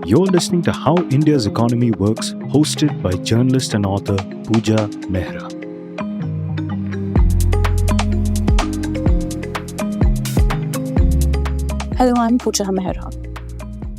You're listening to How India's Economy Works, hosted by journalist and author Puja Mehra. Hello, I'm Puja Mehra.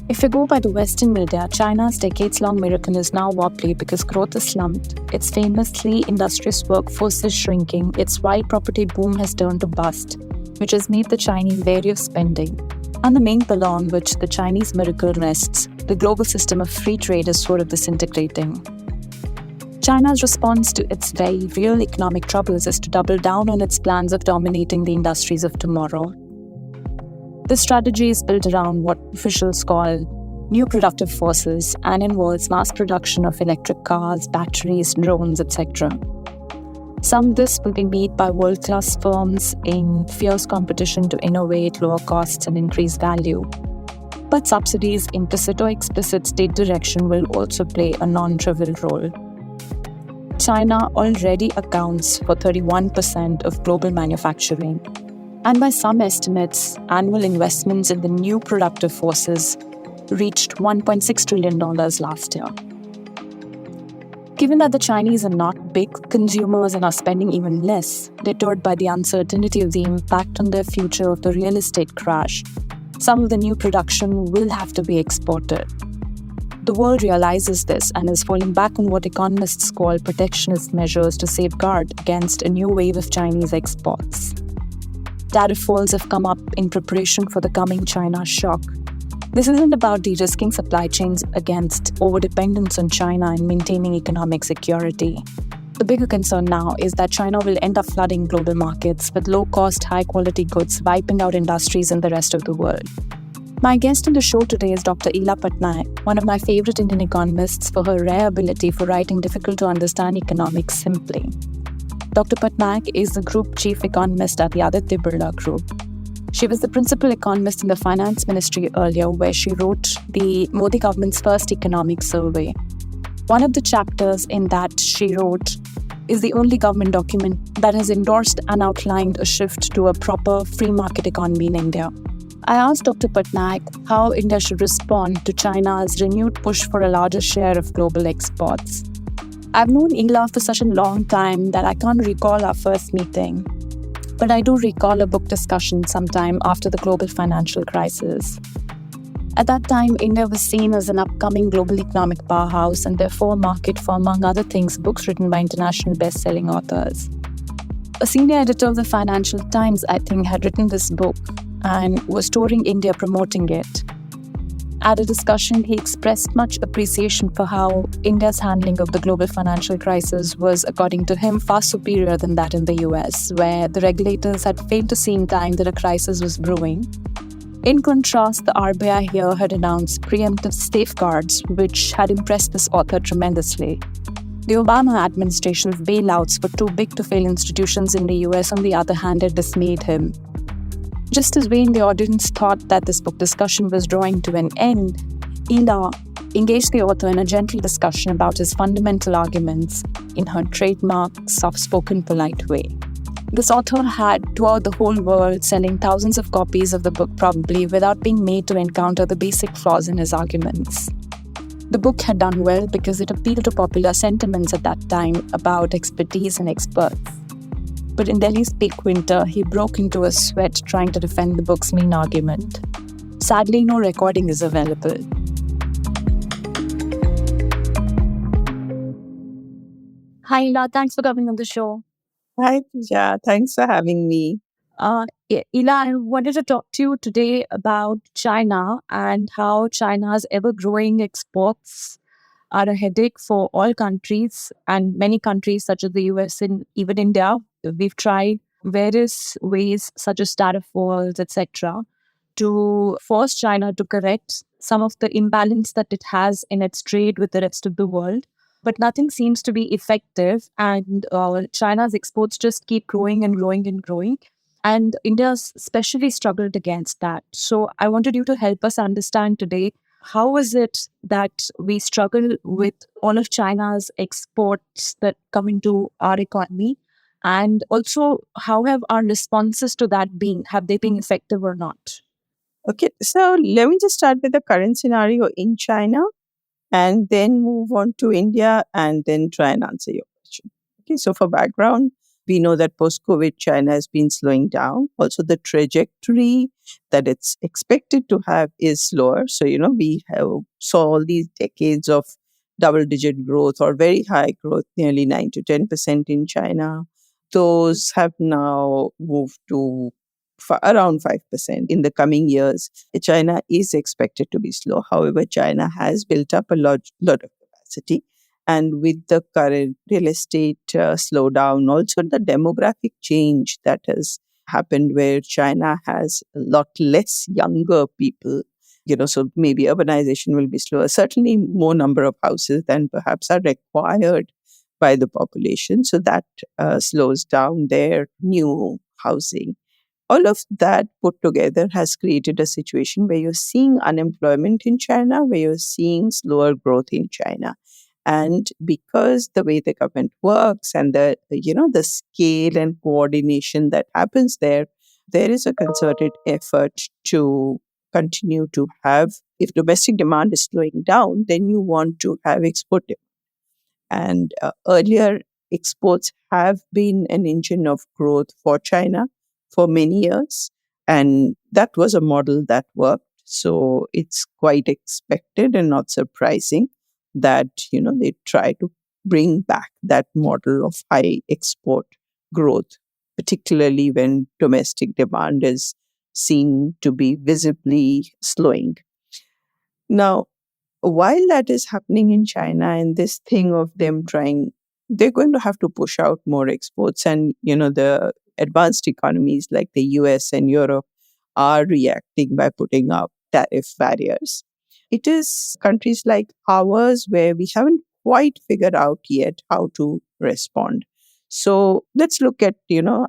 If you go by the Western media, China's decades-long miracle is now wobbly because growth has slumped, its famously industrious workforce is shrinking, its wide property boom has turned to bust, which has made the Chinese wary of spending. And the main pillar on which the Chinese miracle rests, the global system of free trade, is sort of disintegrating. China's response to its very real economic troubles is to double down on its plans of dominating the industries of tomorrow. This strategy is built around what officials call new productive forces and involves mass production of electric cars, batteries, drones, etc. Some of this will be made by world-class firms in fierce competition to innovate, lower costs, and increase value. But subsidies, implicit or explicit state direction, will also play a non-trivial role. China already accounts for 31% of global manufacturing. And by some estimates, annual investments in the new productive forces reached $1.6 trillion last year. Given that the Chinese are not big consumers and are spending even less, deterred by the uncertainty of the impact on their future of the real estate crash, some of the new production will have to be exported. The world realizes this and is falling back on what economists call protectionist measures to safeguard against a new wave of Chinese exports. Tariff falls have come up in preparation for the coming China shock. This isn't about de-risking supply chains against overdependence on China and maintaining economic security. The bigger concern now is that China will end up flooding global markets with low-cost, high-quality goods, wiping out industries in the rest of the world. My guest on the show today is Dr. Ila Patnaik, one of my favorite Indian economists for her rare ability for writing difficult-to-understand economics simply. Dr. Patnaik is the Group Chief Economist at the Aditya Birla Group. She was the principal economist in the Finance Ministry earlier, where she wrote the Modi government's first economic survey. One of the chapters in that she wrote is the only government document that has endorsed and outlined a shift to a proper free market economy in India. I asked Dr. Patnaik how India should respond to China's renewed push for a larger share of global exports. I've known Ila for such a long time that I can't recall our first meeting, but I do recall a book discussion sometime after the global financial crisis. At that time, India was seen as an upcoming global economic powerhouse and therefore a market for, among other things, books written by international best-selling authors. A senior editor of the Financial Times, I think, had written this book and was touring India promoting it. At a discussion, he expressed much appreciation for how India's handling of the global financial crisis was, according to him, far superior than that in the US, where the regulators had failed to see in time that a crisis was brewing. In contrast, the RBI here had announced preemptive safeguards, which had impressed this author tremendously. The Obama administration's bailouts for too big to fail institutions in the US, on the other hand, had dismayed him. Just as we in the audience thought that this book discussion was drawing to an end, Ila engaged the author in a gentle discussion about his fundamental arguments in her trademark, soft-spoken, polite way. This author had toured the whole world, selling thousands of copies of the book probably without being made to encounter the basic flaws in his arguments. The book had done well because it appealed to popular sentiments at that time about expertise and experts. But in Delhi's peak winter, he broke into a sweat trying to defend the book's main argument. Sadly, no recording is available. Hi, Ila. Thanks for coming on the show. Hi, Puja. Thanks for having me. Ila, I wanted to talk to you today about China and how China's ever-growing exports are a headache for all countries, and many countries such as the US and even India. We've tried various ways such as tariff walls, etc., to force China to correct some of the imbalance that it has in its trade with the rest of the world. But nothing seems to be effective, and China's exports just keep growing and growing and growing. And India's especially struggled against that. So I wanted you to help us understand today, how is it that we struggle with all of China's exports that come into our economy? And also, how have our responses to that been? Have they been effective or not? Okay, so let me just start with the current scenario in China and then move on to India and then try and answer your question. Okay, so for background, we know that post COVID China has been slowing down. Also, the trajectory that it's expected to have is slower. So, we have saw all these decades of double digit growth or very high growth, nearly 9 to 10% in China. Those have now moved to around 5% in the coming years. China is expected to be slow. However, China has built up a lot of capacity. And with the current real estate slowdown, also the demographic change that has happened where China has a lot less younger people, so maybe urbanization will be slower. Certainly more number of houses than perhaps are required by the population. So that slows down their new housing. All of that put together has created a situation where you're seeing unemployment in China, where you're seeing slower growth in China. And because the way the government works and the scale and coordination that happens there, there is a concerted effort to continue to have, if domestic demand is slowing down, then you want to have export. And earlier, exports have been an engine of growth for China for many years. And that was a model that worked. So it's quite expected and not surprising that, they try to bring back that model of high export growth, particularly when domestic demand is seen to be visibly slowing. Now, while that is happening in China and this thing of them trying, they're going to have to push out more exports. And, the advanced economies like the US and Europe are reacting by putting up tariff barriers. It is countries like ours where we haven't quite figured out yet how to respond. So let's look at,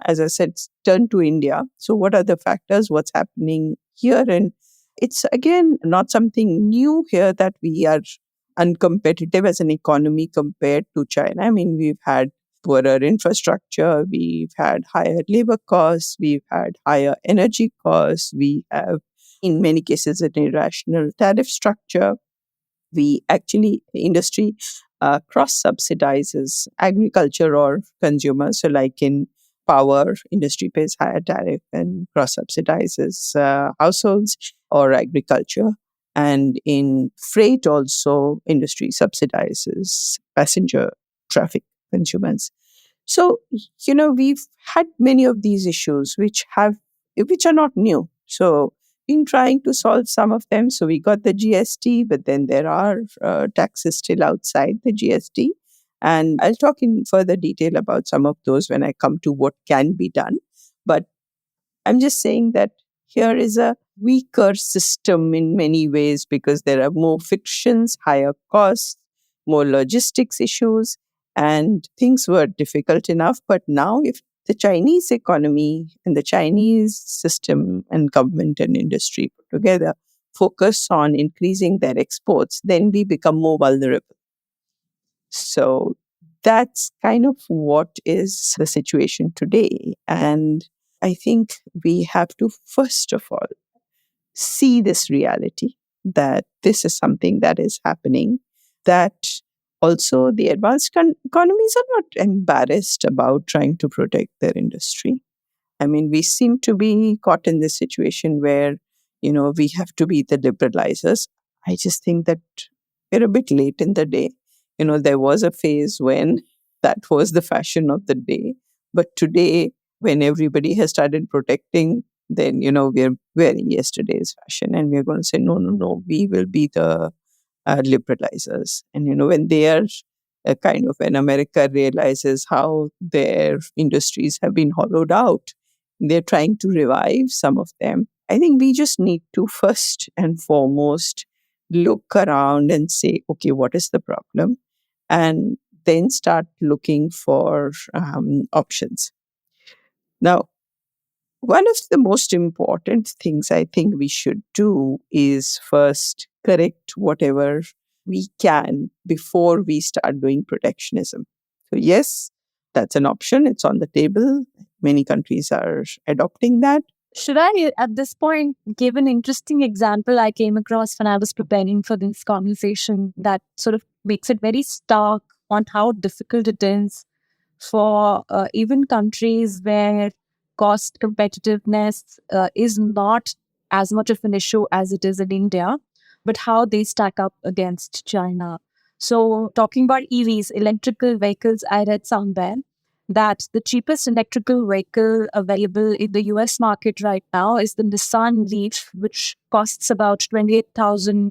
as I said, turn to India. So what are the factors? What's happening here? And it's again not something new here that we are uncompetitive as an economy compared to China. I mean, we've had poorer infrastructure, we've had higher labor costs, we've had higher energy costs, we have, in many cases, an irrational tariff structure. We actually, industry cross subsidizes agriculture or consumers. So, like in power, industry pays higher tariff and cross subsidizes households or agriculture. And in freight, also, industry subsidizes passenger traffic consumers. So, we've had many of these issues which are not new. So, been trying to solve some of them. So we got the GST, but then there are taxes still outside the GST. And I'll talk in further detail about some of those when I come to what can be done. But I'm just saying that here is a weaker system in many ways because there are more frictions, higher costs, more logistics issues, and things were difficult enough. But now, if the Chinese economy and the Chinese system and government and industry put together focus on increasing their exports, then we become more vulnerable. So that's kind of what is the situation today. And I think we have to, first of all, see this reality that this is something that is happening, that also the advanced economies are not embarrassed about trying to protect their industry. I mean, we seem to be caught in this situation where, we have to be the liberalizers. I just think that we're a bit late in the day. There was a phase when that was the fashion of the day. But today, when everybody has started protecting, then, we're wearing yesterday's fashion and we're going to say, no, no, no, we will be the liberalizers. And, when they are kind of when America realizes how their industries have been hollowed out, they're trying to revive some of them. I think we just need to first and foremost look around and say, okay, what is the problem? And then start looking for options. Now, one of the most important things I think we should do is first correct whatever we can before we start doing protectionism. So, yes, that's an option. It's on the table. Many countries are adopting that. Should I, at this point, give an interesting example I came across when I was preparing for this conversation that sort of makes it very stark on how difficult it is for even countries where cost competitiveness is not as much of an issue as it is in India, but how they stack up against China. So, talking about EVs, electrical vehicles, I read somewhere that the cheapest electrical vehicle available in the US market right now is the Nissan Leaf, which costs about $28,000.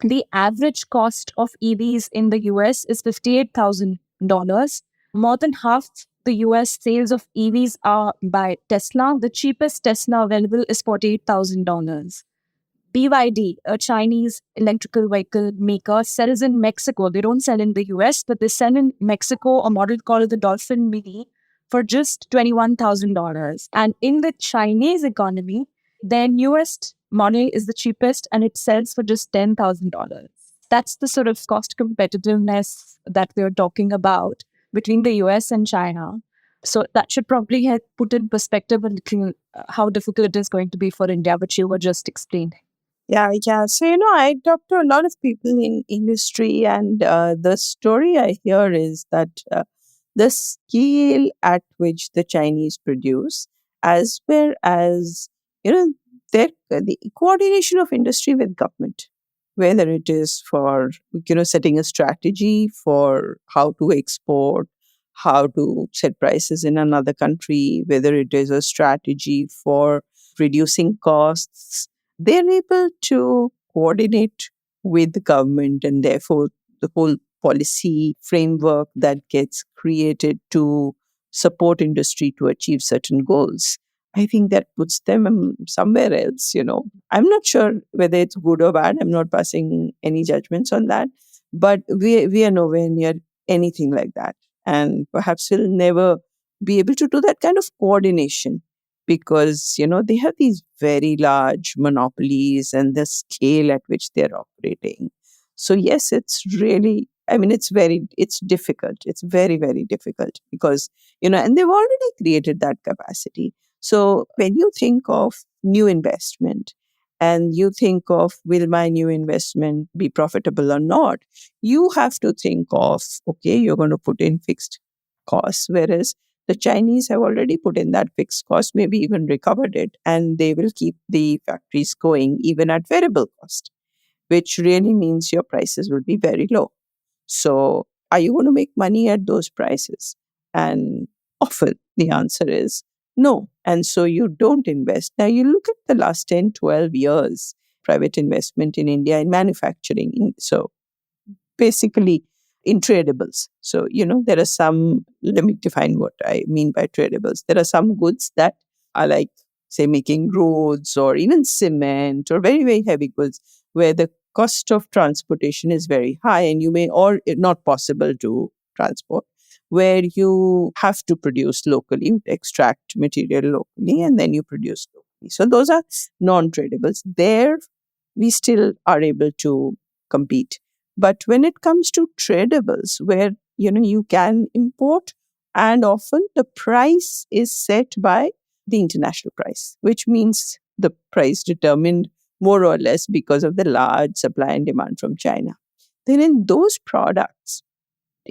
The average cost of EVs in the US is $58,000. More than half the US sales of EVs are by Tesla. The cheapest Tesla available is $48,000. BYD, a Chinese electrical vehicle maker, sells in Mexico. They don't sell in the US, but they sell in Mexico a model called the Dolphin Mini for just $21,000. And in the Chinese economy, their newest model is the cheapest and it sells for just $10,000. That's the sort of cost competitiveness that we're talking about between the US and China. So that should probably help put in perspective a little how difficult it is going to be for India, which you were just explaining. Yeah. So, I talk to a lot of people in industry, and the story I hear is that the scale at which the Chinese produce, as well as, the coordination of industry with government, whether it is for, setting a strategy for how to export, how to set prices in another country, whether it is a strategy for reducing costs, they're able to coordinate with the government, and therefore the whole policy framework that gets created to support industry to achieve certain goals. I think that puts them somewhere else. I'm not sure whether it's good or bad. I'm not passing any judgments on that. But we are nowhere near anything like that. And perhaps we'll never be able to do that kind of coordination because, they have these very large monopolies and the scale at which they're operating. So, yes, it's really, it's difficult. It's very, very difficult because, and they've already created that capacity. So, when you think of new investment and you think of will my new investment be profitable or not, you have to think of, okay, you're going to put in fixed costs, whereas the Chinese have already put in that fixed cost, maybe even recovered it, and they will keep the factories going even at variable cost, which really means your prices will be very low. So, are you going to make money at those prices? And often the answer is no. And so you don't invest. Now, you look at the last 10, 12 years, private investment in India in manufacturing. So, basically, in tradables. So, there are some, let me define what I mean by tradables. There are some goods that are like, say, making roads or even cement or very, very heavy goods where the cost of transportation is very high and you may, or not possible to transport, where you have to produce locally, extract material locally, and then you produce locally. So those are non-tradables. There, we still are able to compete. But when it comes to tradables, where you can import, and often the price is set by the international price, which means the price determined more or less because of the large supply and demand from China. Then in those products,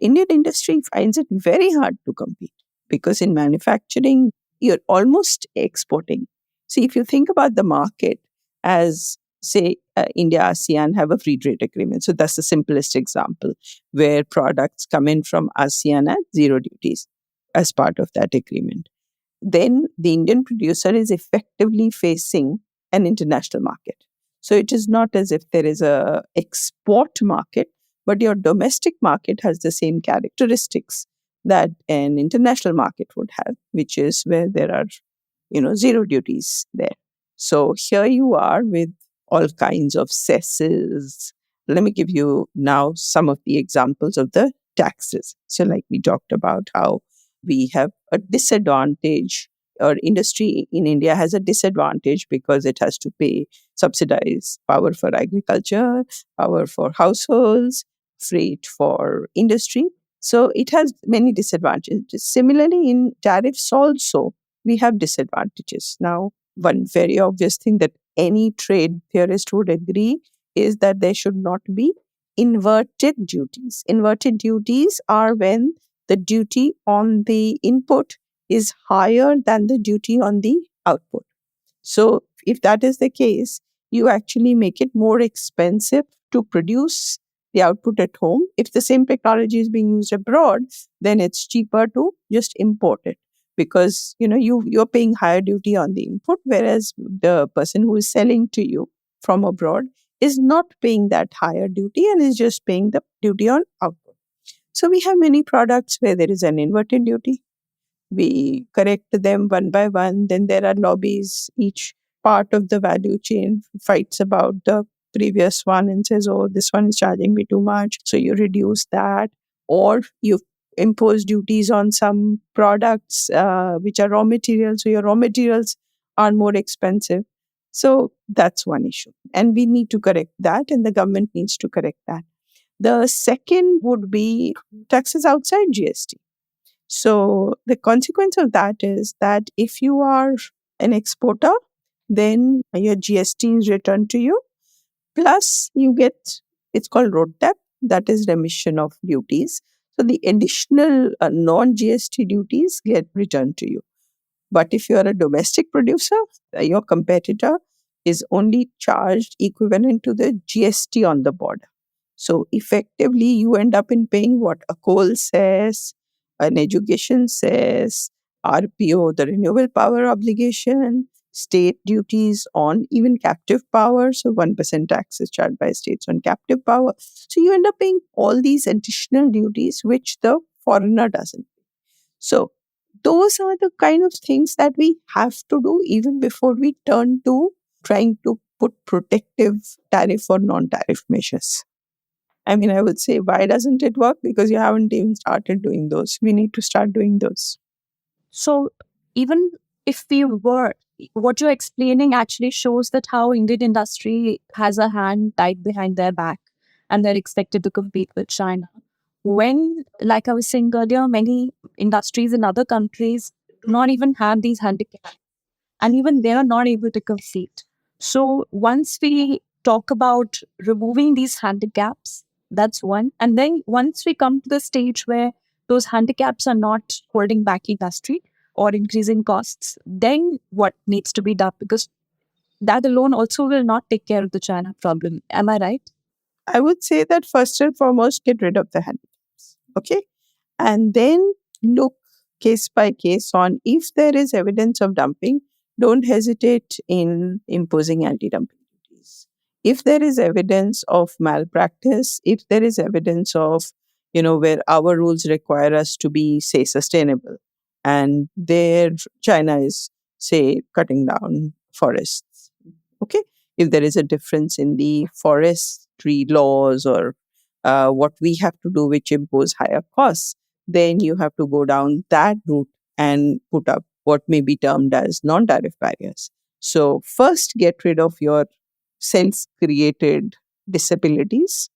Indian industry finds it very hard to compete because in manufacturing, you're almost exporting. See, if you think about the market as, say, India, ASEAN have a free trade agreement. So that's the simplest example where products come in from ASEAN at zero duties as part of that agreement. Then the Indian producer is effectively facing an international market. So it is not as if there is a export market, but your domestic market has the same characteristics that an international market would have, which is where there are, zero duties there. So here you are with all kinds of cesses. Let me give you now some of the examples of the taxes. So like we talked about how we have a disadvantage, or industry in India has a disadvantage because it has to pay subsidize power for agriculture, power for households, freight for industry. So it has many disadvantages. Similarly, in tariffs also, we have disadvantages. Now, one very obvious thing that any trade theorist would agree is that there should not be inverted duties. Inverted duties are when the duty on the input is higher than the duty on the output. So, if that is the case, you actually make it more expensive to produce the output at home. If the same technology is being used abroad, then it's cheaper to just import it because you're paying higher duty on the input, whereas the person who is selling to you from abroad is not paying that higher duty and is just paying the duty on output. So we have many products where there is an inverted duty. We correct them one by one. Then there are lobbies. Each part of the value chain fights about the previous one and says, oh, this one is charging me too much. So you reduce that. Or you impose duties on some products which are raw materials. So your raw materials are more expensive. So that's one issue. And we need to correct that, and the government needs to correct that. The second would be taxes outside GST. So the consequence of that is that if you are an exporter, then your GST is returned to you. Plus you get, it's called road tax, that is remission of duties. So the additional non-GST duties get returned to you. But if you are a domestic producer, your competitor is only charged equivalent to the GST on the border. So effectively, you end up in paying what a coal says, an education says, RPO, the renewable power obligation, state duties on even captive power. So 1% tax is charged by states on captive power. So you end up paying all these additional duties, which the foreigner doesn't. So those are the kind of things that we have to do even before we turn to trying to put protective tariff or non-tariff measures. I mean, I would say, why doesn't it work? Because you haven't even started doing those. We need to start doing those. So even if we were, what you're explaining actually shows that how Indian industry has a hand tied behind their back and they're expected to compete with China. When, like I was saying earlier, many industries in other countries do not even have these handicaps, and even they are not able to compete. So once we talk about removing these handicaps, that's one. And then once we come to the stage where those handicaps are not holding back industry or increasing costs, then what needs to be done? Because that alone also will not take care of the China problem. Am I right? I would say that first and foremost, get rid of the handicaps. Okay. And then look case by case on if there is evidence of dumping, don't hesitate in imposing anti-dumping duties. If there is evidence of malpractice, if there is evidence of, where our rules require us to be, say, sustainable, and there China is, say, cutting down forests. Okay. If there is a difference in the forestry laws or what we have to do, which impose higher costs, then you have to go down that route and put up what may be termed as non-tariff barriers. So first, get rid of your self-created disabilities.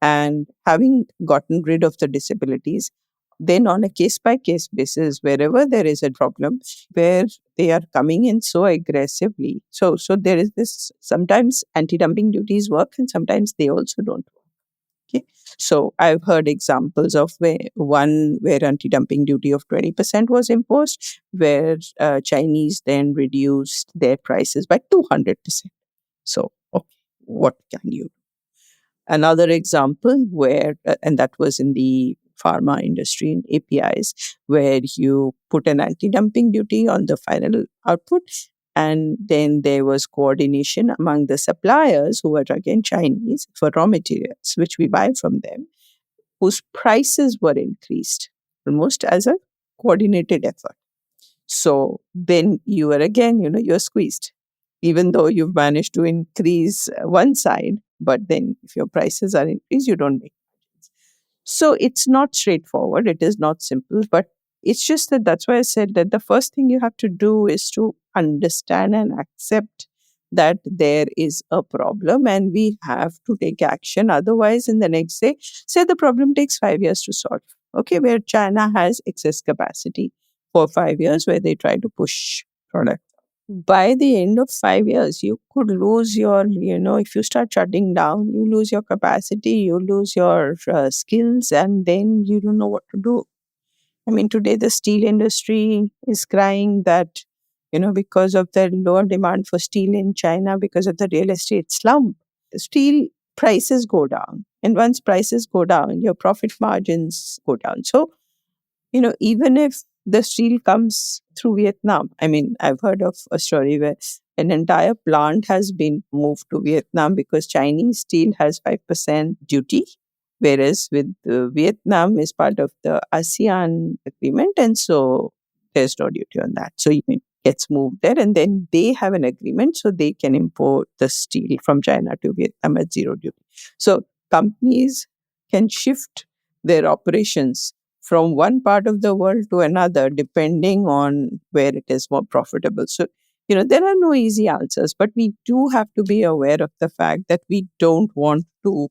And having gotten rid of the disabilities, then on a case-by-case basis, wherever there is a problem, where they are coming in so aggressively. So there is this, sometimes anti-dumping duties work and sometimes they also don't work. Okay. So I've heard examples of where anti-dumping duty of 20% was imposed, where Chinese then reduced their prices by 200%. So, okay, what can you do? Another example where, and that was in the pharma industry in APIs, where you put an anti-dumping duty on the final output. And then there was coordination among the suppliers who were again Chinese for raw materials, which we buy from them, whose prices were increased almost as a coordinated effort. So then you are again, you're squeezed, even though you've managed to increase one side, but then if your prices are increased, you don't make margins. So it's not straightforward. It is not simple, but it's just that's why I said that the first thing you have to do is to understand and accept that there is a problem and we have to take action. Otherwise, in the next say the problem takes 5 years to solve. Okay, where China has excess capacity. 4 or 5 years where they try to push product. By the end of 5 years, you could lose your, if you start shutting down, you lose your capacity, you lose your skills, and then you don't know what to do. I mean, today the steel industry is crying that, because of the lower demand for steel in China, because of the real estate slump, the steel prices go down. And once prices go down, your profit margins go down. So, even if the steel comes through Vietnam, I mean, I've heard of a story where an entire plant has been moved to Vietnam because Chinese steel has 5% duty, whereas with Vietnam is part of the ASEAN agreement, and so there's no duty on that. So it gets moved there, and then they have an agreement, so they can import the steel from China to Vietnam at zero duty. So companies can shift their operations from one part of the world to another, depending on where it is more profitable. So, there are no easy answers, but we do have to be aware of the fact that we don't want to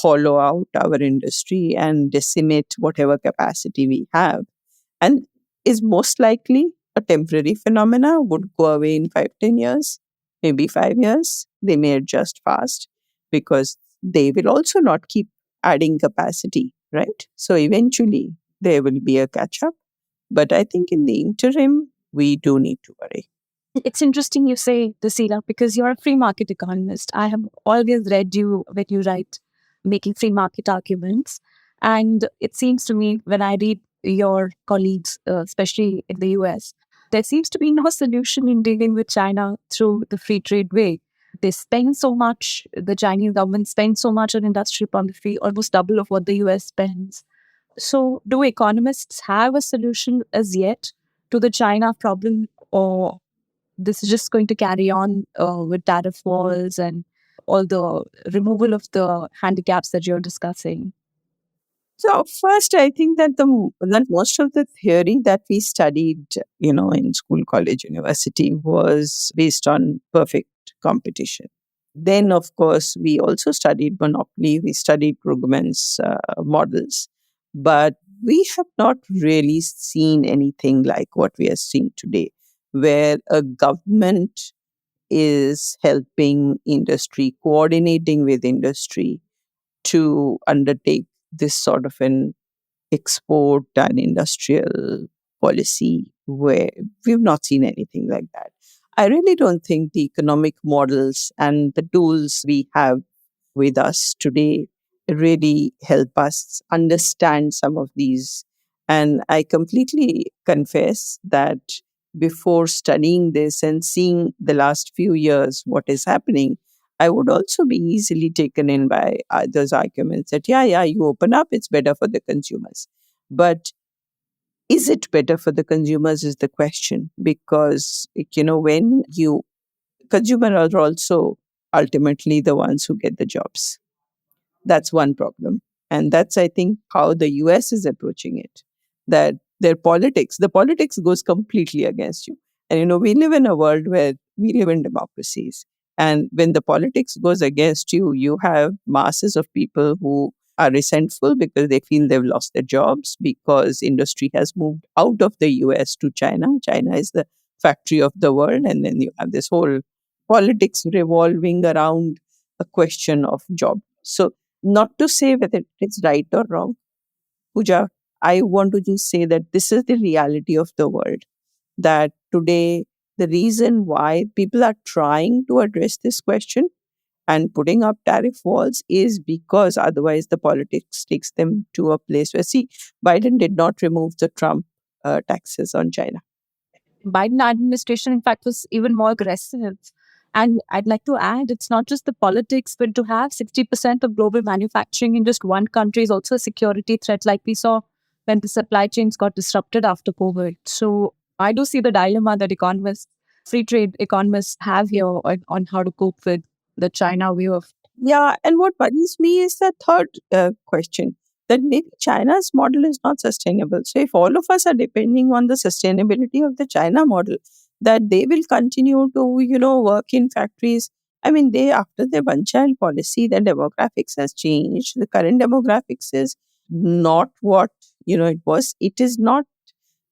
hollow out our industry and decimate whatever capacity we have. And is most likely a temporary phenomena, would go away in 5, 10 years, maybe 5 years. They may adjust fast because they will also not keep adding capacity, right? So eventually there will be a catch up. But I think in the interim, we do need to worry. It's interesting you say this, Ila, because you're a free market economist. I have always read you when you write making free market arguments. And it seems to me when I read your colleagues, especially in the US, there seems to be no solution in dealing with China through the free trade way. They spend so much, the Chinese government spends so much on industrial policy, almost double of what the US spends. So, do economists have a solution as yet to the China problem, or this is just going to carry on with tariff walls and all the removal of the handicaps that you're discussing? So first, I think that most of the theory that we studied, in school, college, university was based on perfect competition. Then, of course, we also studied monopoly. We studied Krugman's models, but we have not really seen anything like what we are seeing today, where a government is helping industry, coordinating with industry to undertake this sort of an export and industrial policy where we've not seen anything like that. I really don't think the economic models and the tools we have with us today really help us understand some of these. And I completely confess that before studying this and seeing the last few years what is happening, I would also be easily taken in by those arguments that, yeah, you open up, it's better for the consumers. But is it better for the consumers is the question, because, when consumers are also ultimately the ones who get the jobs. That's one problem. And that's, I think, how the US is approaching it. That the politics goes completely against you. And, we live in a world where we live in democracies. And when the politics goes against you, you have masses of people who are resentful because they feel they've lost their jobs because industry has moved out of the US to China. China is the factory of the world. And then you have this whole politics revolving around a question of job. So, not to say whether it's right or wrong, Puja, I want to just say that this is the reality of the world. That today, the reason why people are trying to address this question and putting up tariff walls is because otherwise the politics takes them to a place where, see, Biden did not remove the Trump taxes on China. Biden administration, in fact, was even more aggressive. And I'd like to add, it's not just the politics, but to have 60% of global manufacturing in just one country is also a security threat, like we saw when the supply chains got disrupted after COVID. So I do see the dilemma that free trade economists have here on how to cope with the China view of. Yeah, and what worries me is the third question, that maybe China's model is not sustainable. So, if all of us are depending on the sustainability of the China model, that they will continue to, work in factories. I mean, after the one-child policy, the demographics has changed. The current demographics is not what, it was. It is not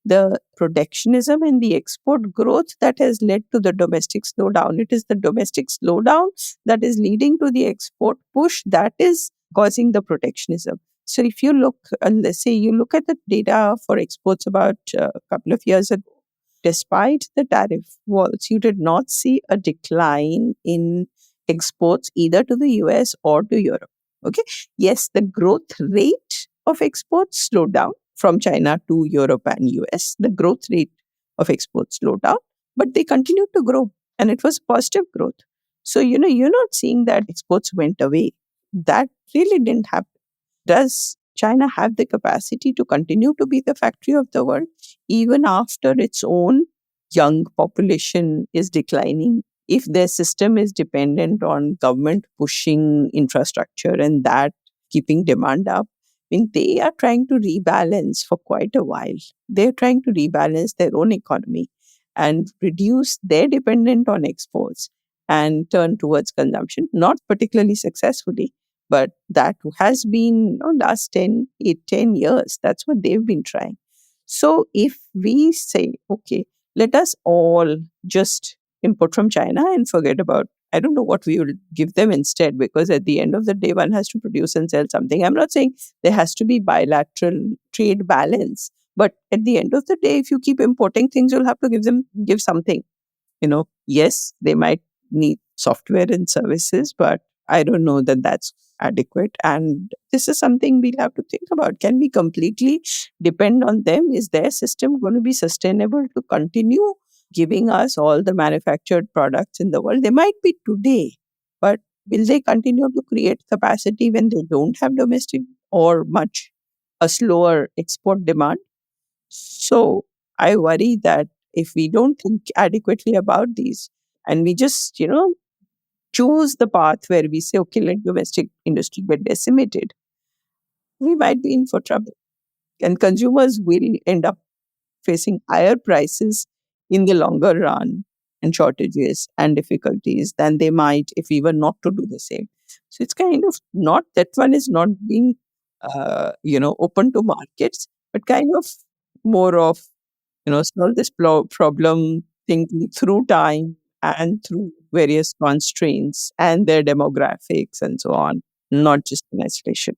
the protectionism and the export growth that has led to the domestic slowdown. It is the domestic slowdown that is leading to the export push that is causing the protectionism. So if you look, let's say you look at the data for exports about a couple of years ago, despite the tariff walls, you did not see a decline in exports either to the US or to Europe. Okay. Yes, the growth rate of exports slowed down from China to Europe and US. The growth rate of exports slowed down, but they continued to grow and it was positive growth. So, you're not seeing that exports went away. That really didn't happen. Does China have the capacity to continue to be the factory of the world even after its own young population is declining? If their system is dependent on government pushing infrastructure and that keeping demand up, I mean, they are trying to rebalance for quite a while. They're trying to rebalance their own economy and reduce their dependence on exports and turn towards consumption, not particularly successfully, but that has been last 10 years. That's what they've been trying. So if we say, okay, let us all just import from China and forget about, I don't know what we will give them instead, because at the end of the day, one has to produce and sell something. I'm not saying there has to be bilateral trade balance, but at the end of the day, if you keep importing things, you'll have to give something. Yes, they might need software and services, but I don't know that that's adequate. And this is something we'll have to think about. Can we completely depend on them? Is their system going to be sustainable to continue giving us all the manufactured products in the world? They might be today, but will they continue to create capacity when they don't have domestic or much a slower export demand? So I worry that if we don't think adequately about these and we just, choose the path where we say, okay, let domestic industry get decimated, we might be in for trouble. And consumers will end up facing higher prices in the longer run and shortages and difficulties than they might if we were not to do the same. So it's kind of not, that one is not being, open to markets, but kind of more of, solve this problem thinking through time and through various constraints and their demographics and so on, not just in isolation.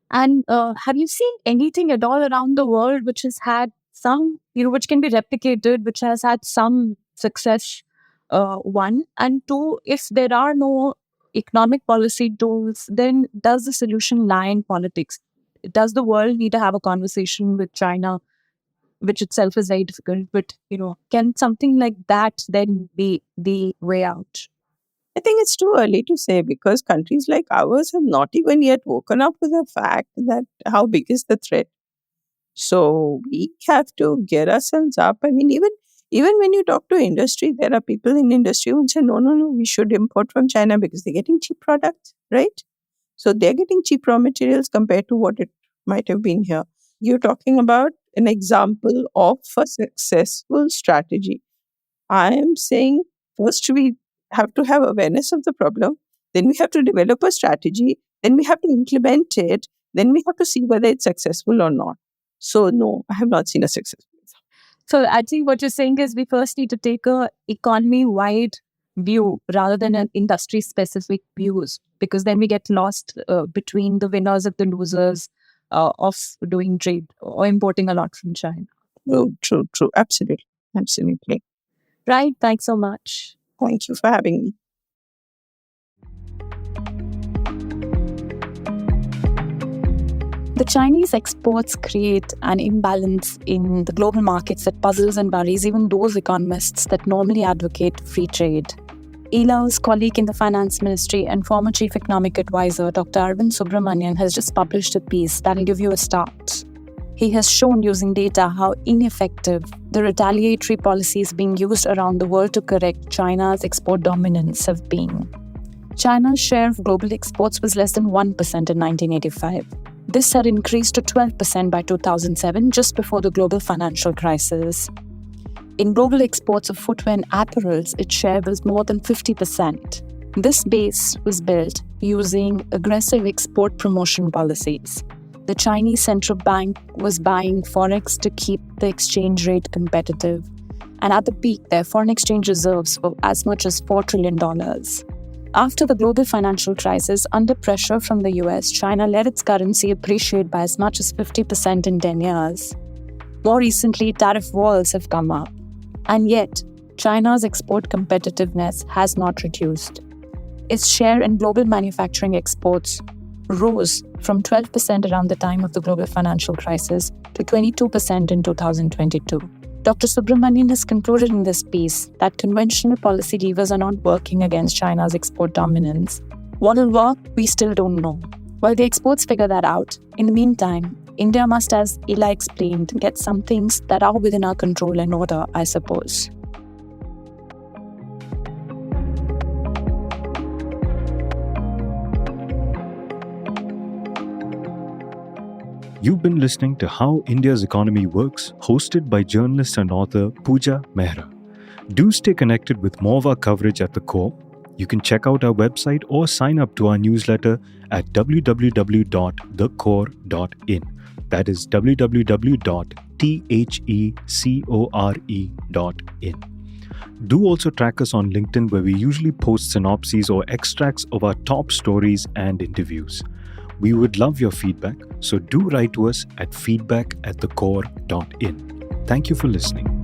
And have you seen anything at all around the world which has had some, which can be replicated, which has had some success? One. And two, if there are no economic policy tools, then does the solution lie in politics? Does the world need to have a conversation with China, which itself is very difficult, but, can something like that then be the way out? I think it's too early to say because countries like ours have not even yet woken up to the fact that how big is the threat. So we have to get ourselves up. I mean, even when you talk to industry, there are people in industry who say, no, we should import from China because they're getting cheap products, right? So they're getting cheap raw materials compared to what it might have been here. You're talking about an example of a successful strategy. I am saying first we have to have awareness of the problem, then we have to develop a strategy, then we have to implement it, then we have to see whether it's successful or not. So no, I have not seen a success. So actually what you're saying is we first need to take a economy-wide view rather than an industry-specific views, because then we get lost between the winners and the losers of doing trade or importing a lot from China. Oh, true. Absolutely. Right. Thanks so much. Thank you for having me. The Chinese exports create an imbalance in the global markets that puzzles and worries even those economists that normally advocate free trade. Ila's colleague in the finance ministry and former chief economic advisor, Dr. Arvind Subramanian, has just published a piece that will give you a start. He has shown using data how ineffective the retaliatory policies being used around the world to correct China's export dominance have been. China's share of global exports was less than 1% in 1985. This had increased to 12% by 2007, just before the global financial crisis. In global exports of footwear and apparels, its share was more than 50%. This base was built using aggressive export promotion policies. The Chinese central bank was buying forex to keep the exchange rate competitive. And at the peak, their foreign exchange reserves were as much as $4 trillion. After the global financial crisis, under pressure from the US, China let its currency appreciate by as much as 50% in 10 years. More recently, tariff walls have come up. And yet, China's export competitiveness has not reduced. Its share in global manufacturing exports rose from 12% around the time of the global financial crisis to 22% in 2022. Dr. Subramanian has concluded in this piece that conventional policy levers are not working against China's export dominance. What will work, we still don't know. While the exports figure that out, in the meantime, India must, as Ila explained, get some things that are within our control and order, I suppose. You've been listening to How India's Economy Works, hosted by journalist and author Puja Mehra. Do stay connected with more of our coverage at The Core. You can check out our website or sign up to our newsletter at www.thecore.in. That is www.thecore.in. Do also track us on LinkedIn, where we usually post synopses or extracts of our top stories and interviews. We would love your feedback, so do write to us at feedback@thecore.in. Thank you for listening.